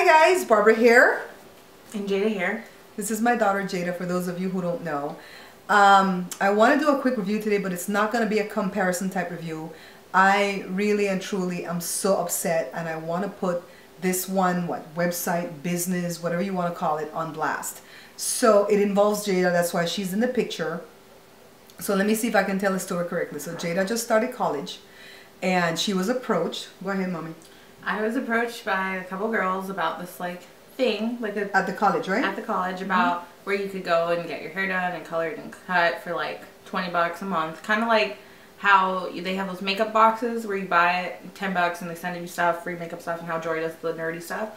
Hi guys, Barbara here. And Jada here. This is my daughter Jada, for those of you who don't know. I want to do a quick review today, but it's not going to be a comparison type review. I really and truly am so upset, and I want to put this one, website, business, whatever you want to call it, on blast. So it involves Jada, that's why she's in the picture. So let me see if I can tell the story correctly. So Jada just started college, and she was approached. Go ahead, mommy. I was approached by a couple girls about this thing, at the college, right? At the college, about where you could go and get your hair done and colored and cut for like $20 a month. Kind of like how they have those makeup boxes where you buy it $10 and they send you stuff, free makeup stuff, and how Joy does the nerdy stuff.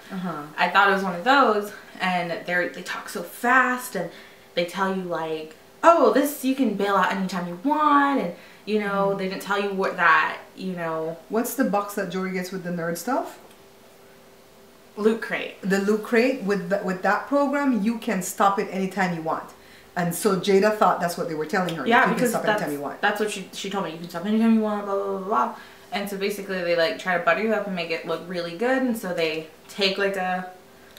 I thought it was one of those, and they talk so fast, and they tell you like, oh, this you can bail out anytime you want, and you know, they didn't tell you what that, you know. What's the box that Jory gets with the nerd stuff? Loot Crate. The Loot Crate, with that program, you can stop it anytime you want. And so Jada thought that's what they were telling her. Yeah, you because can stop anytime you want. That's what she told me. You can stop anytime you want, blah, blah, blah, blah. And so basically they like try to butter you up and make it look really good. And so they take like a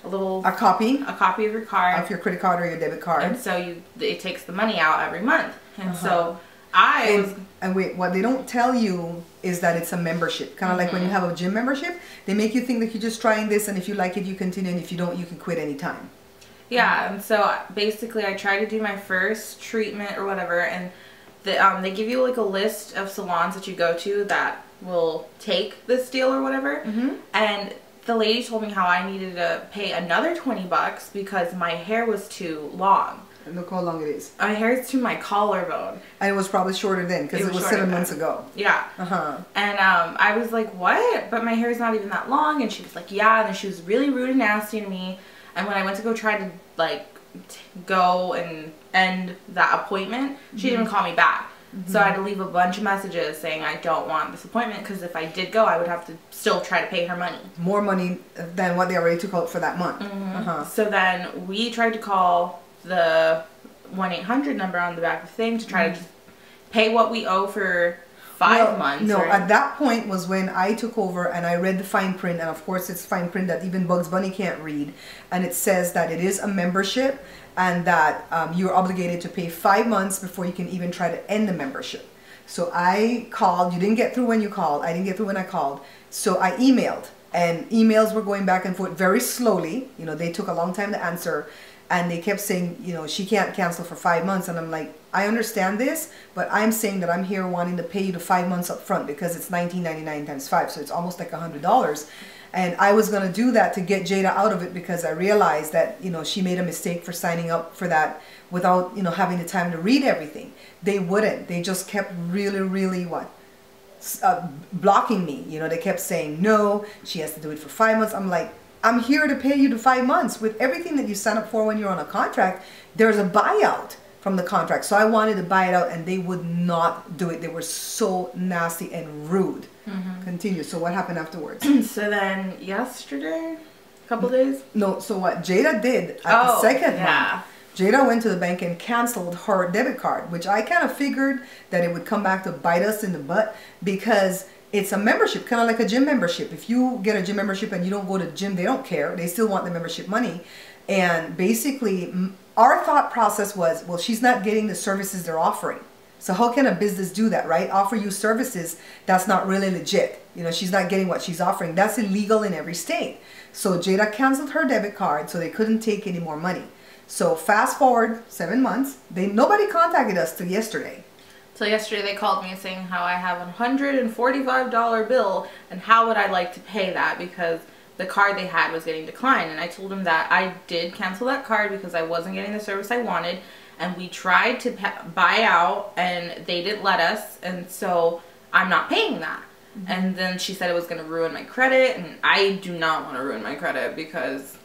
copy of your card. Of your credit card or your debit card. And so it takes the money out every month. And so and wait, what they don't tell you is that it's a membership. Kind of like when you have a gym membership, they make you think that you're just trying this, and if you like it, you continue, and if you don't, you can quit anytime. Yeah, and so basically I tried to do my first treatment or whatever, and they give you like a list of salons that you go to that will take this deal or whatever. And the lady told me how I needed to pay another $20 because my hair was too long. And look how long it is. My hair is to my collarbone. And it was probably shorter then, because it was 7 months ago. Yeah. And I was like, what? But my hair is not even that long. And she was like, yeah. And then she was really rude and nasty to me. And when I went to go try to like go and end that appointment, she didn't even call me back. So I had to leave a bunch of messages saying I don't want this appointment, because if I did go, I would have to still try to pay her money. More money than what they already took out for that month. So then we tried to call the 1-800 number on the back of the thing to try to just pay what we owe for 5 months. No, right? At that point was when I took over and I read the fine print, and of course it's fine print that even Bugs Bunny can't read, and it says that it is a membership and that you're obligated to pay 5 months before you can even try to end the membership. So I called. You didn't get through when you called. I didn't get through when I called. So I emailed, and emails were going back and forth very slowly. You know, they took a long time to answer. And they kept saying, you know, she can't cancel for 5 months. And I'm like, I understand this, but I'm saying that I'm here wanting to pay you the 5 months up front, because it's $19.99 times 5. So it's almost like $100. And I was going to do that to get Jada out of it, because I realized that, you know, she made a mistake for signing up for that without, you know, having the time to read everything. They wouldn't. They just kept really, blocking me. You know, they kept saying, no, she has to do it for 5 months. I'm like, I'm here to pay you the 5 months. With everything that you sign up for when you're on a contract, there's a buyout from the contract. So I wanted to buy it out, and they would not do it. They were so nasty and rude. Continue. So what happened afterwards? So then yesterday, a couple days? No, so what Jada did at the second month, Jada went to the bank and canceled her debit card, which I kind of figured that it would come back to bite us in the butt, because it's a membership, kind of like a gym membership. If you get a gym membership and you don't go to the gym, they don't care. They still want the membership money. And basically, our thought process was, well, she's not getting the services they're offering. So how can a business do that, right? Offer you services that's not really legit. You know, she's not getting what she's offering. That's illegal in every state. So Jada canceled her debit card, so they couldn't take any more money. So fast forward 7 months, nobody contacted us till yesterday. So yesterday they called me saying how I have a $145 bill, and how would I like to pay that, because the card they had was getting declined. And I told them that I did cancel that card because I wasn't getting the service I wanted, and we tried to buy out and they didn't let us, and so I'm not paying that. And then she said it was going to ruin my credit, and I do not want to ruin my credit, because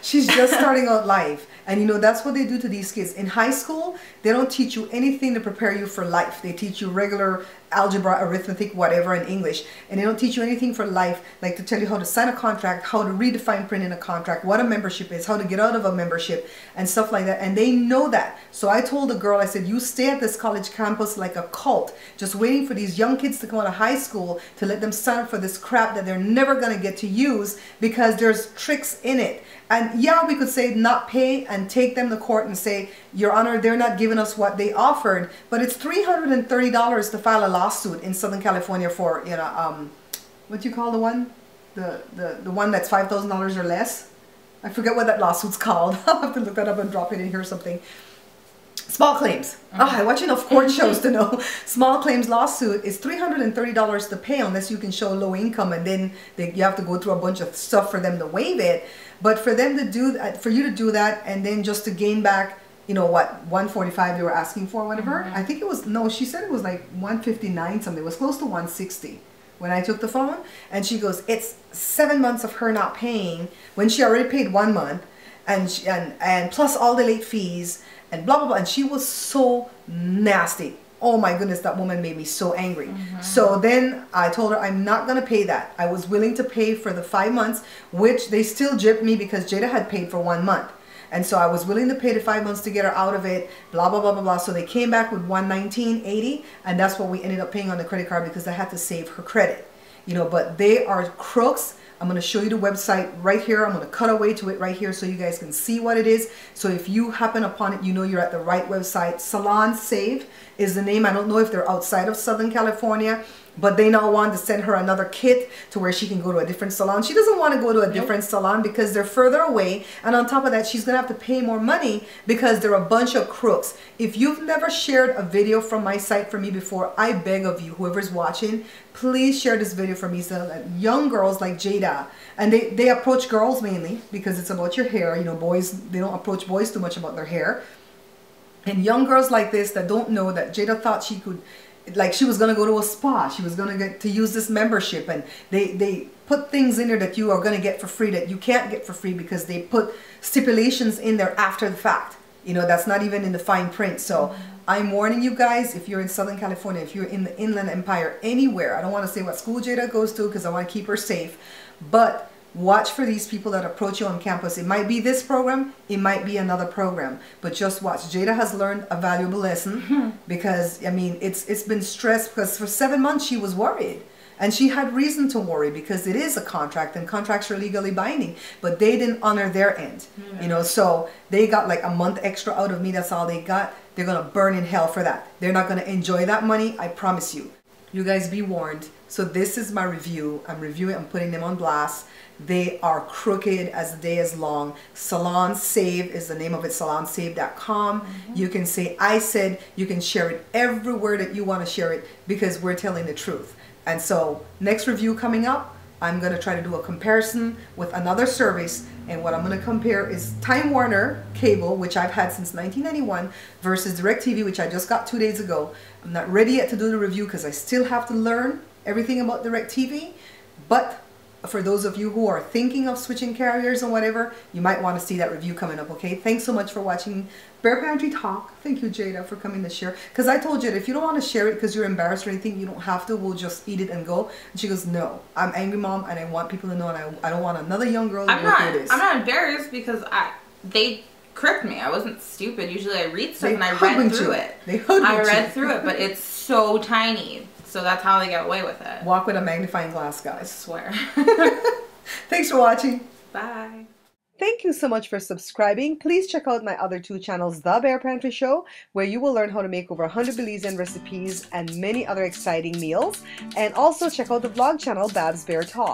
She's just starting out life. And you know, that's what they do to these kids. In high school, they don't teach you anything to prepare you for life. They teach you regular algebra, arithmetic, whatever in English. And they don't teach you anything for life, like to tell you how to sign a contract, how to read the fine print in a contract, what a membership is, how to get out of a membership, and stuff like that. And they know that. So I told the girl, I said, you stay at this college campus like a cult, just waiting for these young kids to come out of high school to let them sign up for this crap that they're never going to get to use because there's tricks in it. And yeah, we could say not pay and take them to court and say, Your Honor, they're not giving us what they offered. But it's $330 to file a lawsuit in Southern California for, you know, what do you call the one? The one that's $5,000 or less? I forget what that lawsuit's called. I'll have to look that up and drop it in here or something. Small claims. Oh, I watch enough court shows to know. Small claims lawsuit is $330 to pay unless you can show low income, and then you have to go through a bunch of stuff for them to waive it. But for them to do that, for you to do that, and then just to gain back, you know what, 145 they were asking for, whatever. I think it was, no, she said it was like 159 something. It was close to 160 when I took the phone. And she goes, it's 7 months of her not paying when she already paid 1 month, and plus all the late fees and blah blah blah. And she was so nasty. Oh my goodness, that woman made me so angry. So then I told her I'm not going to pay that. I was willing to pay for the 5 months, which they still gypped me because Jada had paid for 1 month. And so I was willing to pay the 5 months to get her out of it, blah, blah, blah, blah, blah. So they came back with $119.80, and that's what we ended up paying on the credit card because I had to save her credit. You know, but they are crooks. I'm going to show you the website right here. I'm going to cut away to it right here so you guys can see what it is. So if you happen upon it, you know you're at the right website. Salon Save is the name. I don't know if they're outside of Southern California, but they now want to send her another kit to where she can go to a different salon. She doesn't want to go to a different salon because they're further away. And on top of that, she's going to have to pay more money because they're a bunch of crooks. If you've never shared a video from my site for me before, I beg of you, whoever's watching, please share this video for me so that young girls like Jada, and they approach girls mainly because it's about your hair. You know, boys, they don't approach boys too much about their hair. And young girls like this that don't know that Jada thought she could, like she was going to go to a spa, she was going to get to use this membership, and they put things in there that you are going to get for free that you can't get for free because they put stipulations in there after the fact. You know, that's not even in the fine print. So I'm warning you guys, if you're in Southern California, if you're in the Inland Empire, anywhere, I don't want to say what school Jada goes to because I want to keep her safe, but watch for these people that approach you on campus. It might be this program, it might be another program, but just watch. Jada has learned a valuable lesson because, I mean, it's been stressed because for 7 months she was worried. And she had reason to worry because it is a contract and contracts are legally binding, but they didn't honor their end. You know, so they got like a month extra out of me. That's all they got. They're going to burn in hell for that. They're not going to enjoy that money. I promise you. You guys be warned. So this is my review. I'm reviewing, I'm putting them on blast. They are crooked as the day is long. Salon Save is the name of it, salonsave.com. You can say I said, you can share it everywhere that you want to share it because we're telling the truth. And so next review coming up, I'm going to try to do a comparison with another service, and what I'm going to compare is Time Warner cable, which I've had since 1991, versus DirecTV, which I just got 2 days ago. I'm not ready yet to do the review because I still have to learn everything about DirecTV, but for those of you who are thinking of switching carriers or whatever, you might want to see that review coming up, okay? Thanks so much for watching Bear Pantry Talk. Thank you, Jada, for coming to share. Because I told Jada, if you don't want to share it because you're embarrassed or anything, you don't have to. We'll just eat it and go. And she goes, no, I'm angry, Mom, and I want people to know, and I don't want another young girl to go through this. I'm not embarrassed because they cricked me. I wasn't stupid. Usually I read stuff and I read through it. I read through it, but it's so tiny. So that's how they get away with it. Walk with a magnifying glass, guys. I swear. Thanks for watching. Bye. Thank you so much for subscribing. Please check out my other 2 channels, The Bear Pantry Show, where you will learn how to make over 100 Belizean recipes and many other exciting meals. And also check out the vlog channel, Babs Bear Talk.